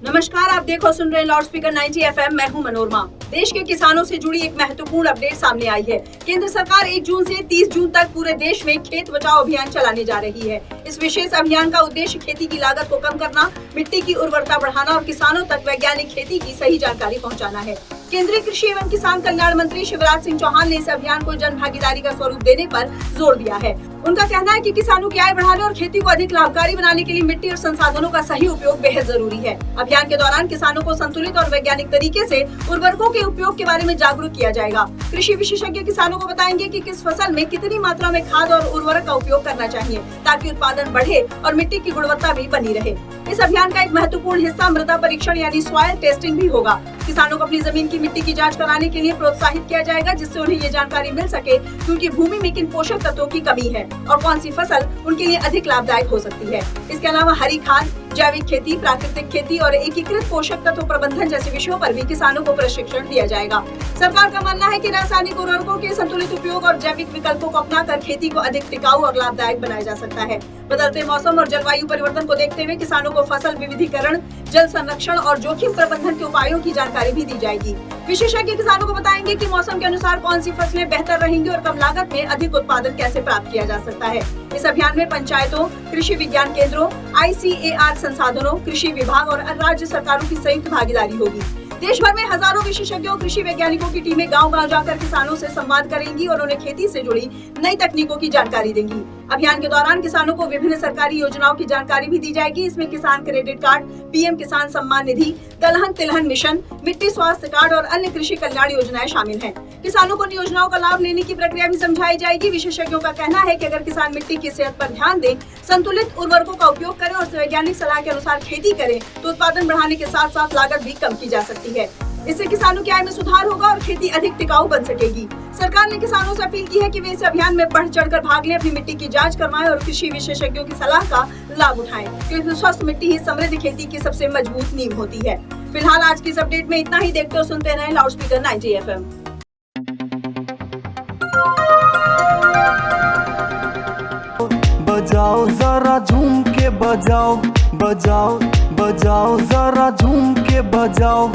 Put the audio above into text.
नमस्कार, आप देखो सुन रहे हैं लाउड स्पीकर 90 FM। मैं हूं मनोरमा। देश के किसानों से जुड़ी एक महत्वपूर्ण अपडेट सामने आई है। केंद्र सरकार 1 जून से 30 जून तक पूरे देश में खेत बचाओ अभियान चलाने जा रही है। इस विशेष अभियान का उद्देश्य खेती की लागत को कम करना, मिट्टी की उर्वरता बढ़ाना और किसानों तक वैज्ञानिक खेती की सही जानकारी पहुँचाना है। केंद्रीय कृषि एवं किसान कल्याण मंत्री शिवराज सिंह चौहान ने इस अभियान को जन भागीदारी का स्वरूप देने पर जोर दिया है। उनका कहना है कि किसानों की आय बढ़ाने और खेती को अधिक लाभकारी बनाने के लिए मिट्टी और संसाधनों का सही उपयोग बेहद जरूरी है। अभियान के दौरान किसानों को संतुलित और वैज्ञानिक तरीके से उर्वरकों के उपयोग के बारे में जागरूक किया जाएगा। कृषि विशेषज्ञ किसानों को बताएंगे कि किस फसल में कितनी मात्रा में खाद और उर्वरक का उपयोग करना चाहिए ताकि उत्पादन बढ़े और मिट्टी की गुणवत्ता भी बनी रहे। इस अभियान का एक महत्वपूर्ण हिस्सा मृदा परीक्षण यानी सॉइल टेस्टिंग भी होगा। किसानों को अपनी जमीन की मिट्टी की जांच कराने के लिए प्रोत्साहित किया जाएगा, जिससे उन्हें ये जानकारी मिल सके कि उनकी भूमि में किन पोषक तत्वों की कमी है और कौन सी फसल उनके लिए अधिक लाभदायक हो सकती है। इसके अलावा हरी खाद, जैविक खेती, प्राकृतिक खेती और एकीकृत पोषक तत्व प्रबंधन जैसे विषयों पर भी किसानों को प्रशिक्षण दिया जाएगा। सरकार का मानना है कि रासायनिक उर्वरकों के संतुलित उपयोग और जैविक विकल्पों को अपनाकर खेती को अधिक टिकाऊ और लाभदायक बनाया जा सकता है। बदलते मौसम और जलवायु परिवर्तन को देखते हुए किसानों को फसल विविधीकरण, जल संरक्षण और जोखिम प्रबंधन के उपायों की जानकारी भी दी जाएगी। विशेषज्ञ किसानों को बताएंगे कि मौसम के अनुसार कौन सी फसलें बेहतर रहेंगी और कम लागत में अधिक उत्पादन कैसे प्राप्त किया जा सकता है। इस अभियान में पंचायतों, कृषि विज्ञान केंद्रों, ICAR संसाधनों, कृषि विभाग और राज्य सरकारों की संयुक्त भागीदारी होगी। देश भर में हजारों विशेषज्ञों, कृषि वैज्ञानिकों की टीमें गांव-गांव जाकर किसानों से संवाद करेंगी और उन्हें खेती से जुड़ी नई तकनीकों की जानकारी देंगी। अभियान के दौरान किसानों को विभिन्न सरकारी योजनाओं की जानकारी भी दी जाएगी। इसमें किसान क्रेडिट कार्ड, PM किसान सम्मान निधि, दलहन तिलहन मिशन, मिट्टी स्वास्थ्य कार्ड और अन्य कृषि कल्याण योजनाएं शामिल हैं। किसानों को इन योजनाओं का लाभ लेने की प्रक्रिया भी समझाई जाएगी। विशेषज्ञों का कहना है कि अगर किसान मिट्टी की सेहत पर ध्यान दें, संतुलित उर्वरकों का उपयोग करें और वैज्ञानिक सलाह के अनुसार खेती करें तो उत्पादन बढ़ाने के साथ साथ लागत भी कम की जा सकती है। इससे किसानों की आय में सुधार होगा और खेती अधिक टिकाऊ बन सकेगी। सरकार ने किसानों से अपील की है कि वे इस अभियान में बढ़ चढ़कर भाग लें, अपनी मिट्टी की जांच करवाएं और कृषि विशेषज्ञों की सलाह का लाभ उठाएं, क्योंकि स्वस्थ मिट्टी ही समृद्ध खेती की सबसे मजबूत नींव होती है। फिलहाल आज की इस अपडेट में इतना ही। देखते और सुनते रहें लाउड स्पीकर 90 FM। बजाओ जरा झूम के बजाओ, बजाओ बजाओ जरा झूम के बजाओ।